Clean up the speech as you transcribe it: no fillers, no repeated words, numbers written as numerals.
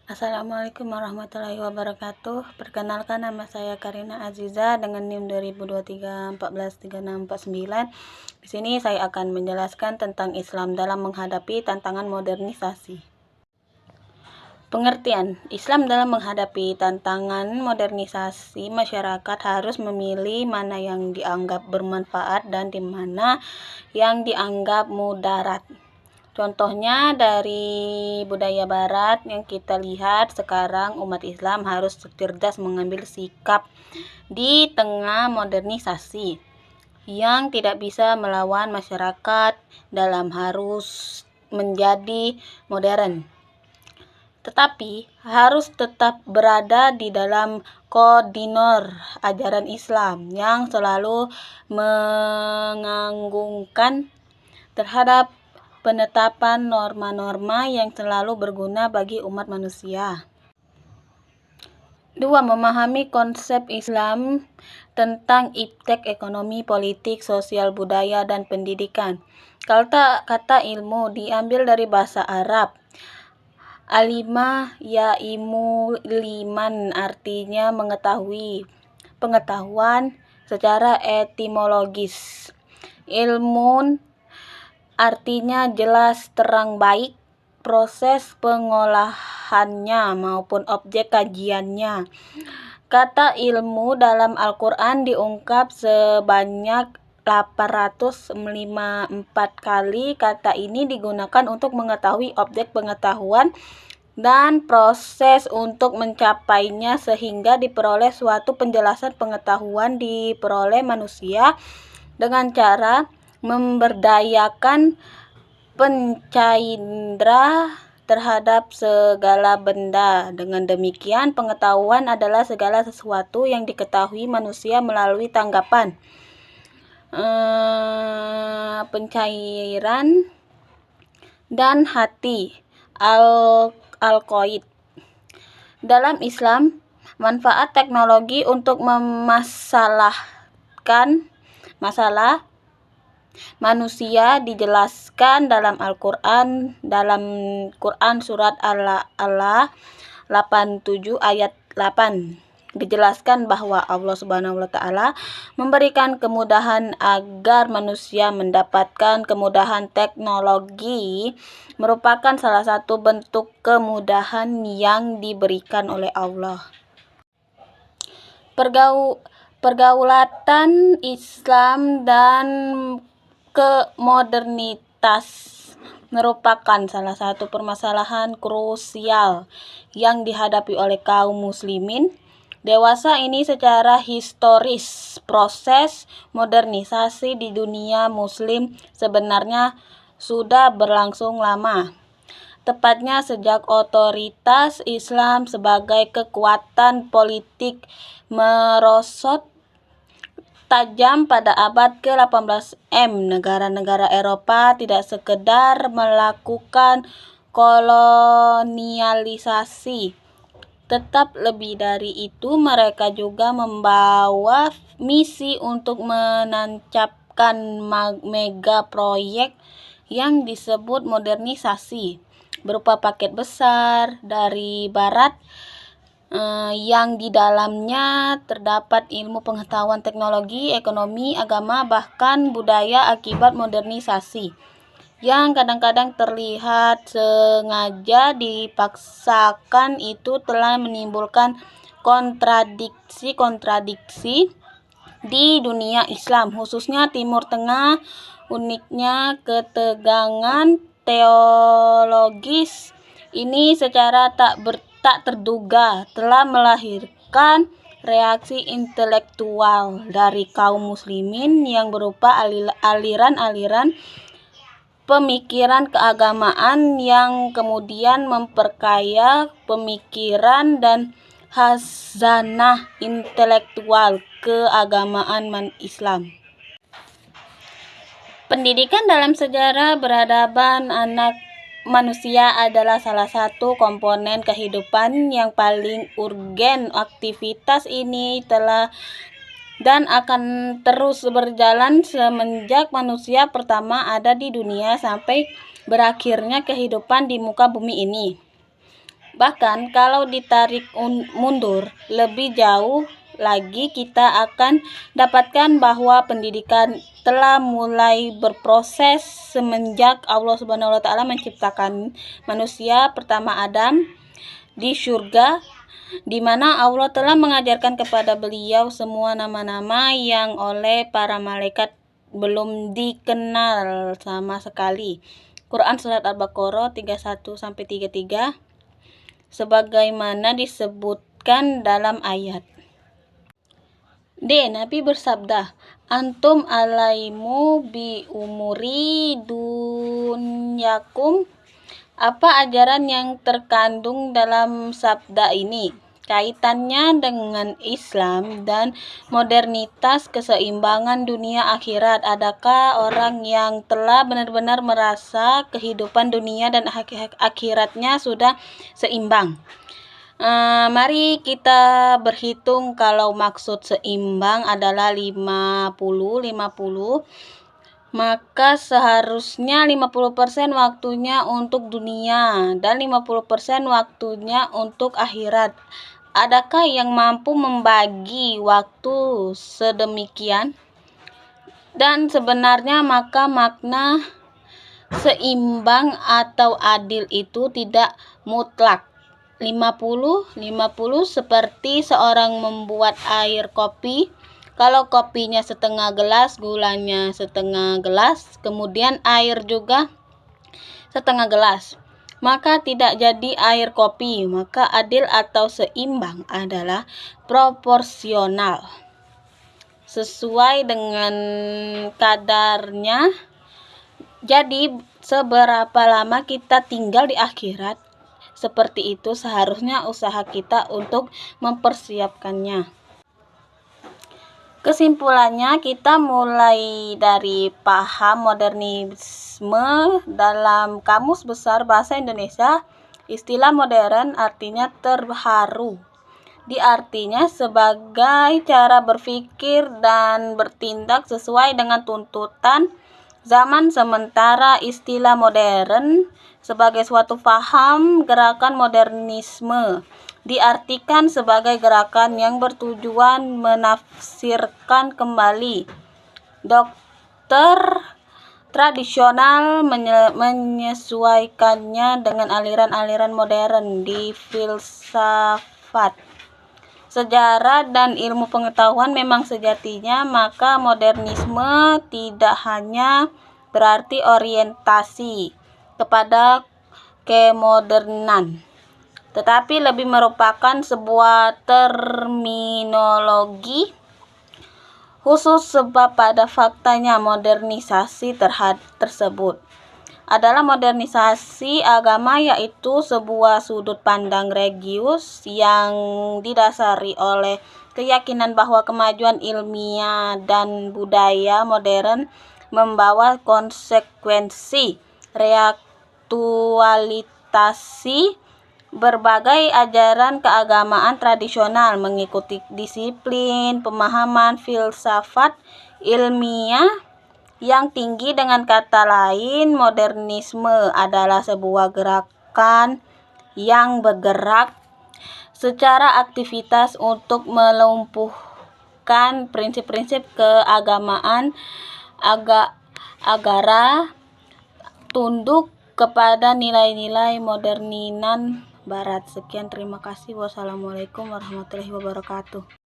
Assalamualaikum warahmatullahi wabarakatuh. Perkenalkan, nama saya Karina Aziza dengan NIM 2023143649. Di sini saya akan menjelaskan tentang Islam dalam menghadapi tantangan modernisasi. Pengertian Islam dalam menghadapi tantangan modernisasi masyarakat harus memilih mana yang dianggap bermanfaat dan di mana yang dianggap mudarat. Contohnya dari budaya barat yang kita lihat sekarang, umat Islam harus cerdas mengambil sikap di tengah modernisasi yang tidak bisa melawan masyarakat dalam harus menjadi modern, tetapi harus tetap berada di dalam koordinor ajaran Islam yang selalu menganggungkan terhadap penetapan norma-norma yang selalu berguna bagi umat manusia. 2. Memahami konsep Islam tentang iptek ekonomi, politik, sosial, budaya, dan pendidikan. Kata ilmu diambil dari bahasa Arab. Alima yaimu liman, artinya mengetahui, pengetahuan secara etimologis. Ilmun artinya jelas, terang, baik, proses pengolahannya maupun objek kajiannya. Kata ilmu dalam Al-Quran diungkap sebanyak 854 kali. Kata ini digunakan untuk mengetahui objek pengetahuan dan proses untuk mencapainya, sehingga diperoleh suatu penjelasan pengetahuan diperoleh manusia dengan cara memberdayakan pancaindera terhadap segala benda. Dengan demikian, pengetahuan adalah segala sesuatu yang diketahui manusia melalui tanggapan, pencairan, dan hati, al-qaid. Dalam Islam, manfaat teknologi untuk memasalahkan masalah manusia dijelaskan dalam Al-Quran, dalam Quran surat Al-A'la 87 ayat 8. Dijelaskan bahwa Allah Subhanahu wa Ta'ala memberikan kemudahan agar manusia mendapatkan kemudahan. Teknologi merupakan salah satu bentuk kemudahan yang diberikan oleh Allah. Pergaulatan Islam dan kemodernitas merupakan salah satu permasalahan krusial yang dihadapi oleh kaum muslimin dewasa ini secara historis. Proses modernisasi di dunia muslim sebenarnya sudah berlangsung lama, tepatnya sejak otoritas Islam sebagai kekuatan politik merosot tajam pada abad ke-18 Negara-negara Eropa tidak sekedar melakukan kolonialisasi, tetap lebih dari itu mereka juga membawa misi untuk menancapkan mega proyek yang disebut modernisasi berupa paket besar dari barat yang di dalamnya terdapat ilmu, pengetahuan, teknologi, ekonomi, agama, bahkan budaya akibat modernisasi yang kadang-kadang terlihat sengaja dipaksakan. Itu telah menimbulkan kontradiksi di dunia Islam, khususnya Timur Tengah. Uniknya, ketegangan teologis ini secara tak terduga telah melahirkan reaksi intelektual dari kaum muslimin yang berupa aliran-aliran pemikiran keagamaan yang kemudian memperkaya pemikiran dan khazanah intelektual keagamaan Islam. Pendidikan dalam sejarah peradaban anak manusia adalah salah satu komponen kehidupan yang paling urgen. Aktivitas ini telah dan akan terus berjalan semenjak manusia pertama ada di dunia sampai berakhirnya kehidupan di muka bumi ini. Bahkan kalau ditarik mundur lebih jauh lagi, kita akan dapatkan bahwa pendidikan telah mulai berproses semenjak Allah Subhanahu wa taala menciptakan manusia pertama Adam di surga, di mana Allah telah mengajarkan kepada beliau semua nama-nama yang oleh para malaikat belum dikenal sama sekali. Quran Surat Al-Baqarah 31-33, sebagaimana disebutkan dalam ayat. Nabi bersabda, "Antum alaimu bi umuri dunyakum." Apa ajaran yang terkandung dalam sabda ini? Kaitannya dengan Islam dan modernitas keseimbangan dunia akhirat. Adakah orang yang telah benar-benar merasa kehidupan dunia dan akhiratnya sudah seimbang? Mari kita berhitung kalau maksud seimbang adalah 50-50. Maka seharusnya 50% waktunya untuk dunia dan 50% waktunya untuk akhirat. Adakah yang mampu membagi waktu sedemikian? Dan sebenarnya maka makna seimbang atau adil itu tidak mutlak. 50-50 seperti seorang membuat air kopi. Kalau kopinya setengah gelas, gulanya setengah gelas, kemudian air juga setengah gelas, maka tidak jadi air kopi. Maka adil atau seimbang adalah proporsional, sesuai dengan kadarnya. Jadi seberapa lama kita tinggal di akhirat, seperti itu seharusnya usaha kita untuk mempersiapkannya. Kesimpulannya, kita mulai dari paham modernisme dalam Kamus Besar Bahasa Indonesia. Istilah modern artinya terharu. Diartinya sebagai cara berpikir dan bertindak sesuai dengan tuntutan zaman. Sementara istilah modern sebagai suatu paham gerakan modernisme diartikan sebagai gerakan yang bertujuan menafsirkan kembali dokter tradisional, menyesuaikannya dengan aliran-aliran modern di filsafat, sejarah, dan ilmu pengetahuan. Memang sejatinya maka modernisme tidak hanya berarti orientasi kepada kemodernan, tetapi lebih merupakan sebuah terminologi khusus, sebab pada faktanya modernisasi tersebut adalah modernisasi agama, yaitu sebuah sudut pandang religius yang didasari oleh keyakinan bahwa kemajuan ilmiah dan budaya modern membawa konsekuensi reaktualisasi berbagai ajaran keagamaan tradisional, mengikuti disiplin pemahaman filsafat ilmiah yang tinggi. Dengan kata lain, modernisme adalah sebuah gerakan yang bergerak secara aktivitas untuk melumpuhkan prinsip-prinsip keagamaan agar tunduk kepada nilai-nilai moderninan Barat. Sekian, terima kasih. Wassalamualaikum warahmatullahi wabarakatuh.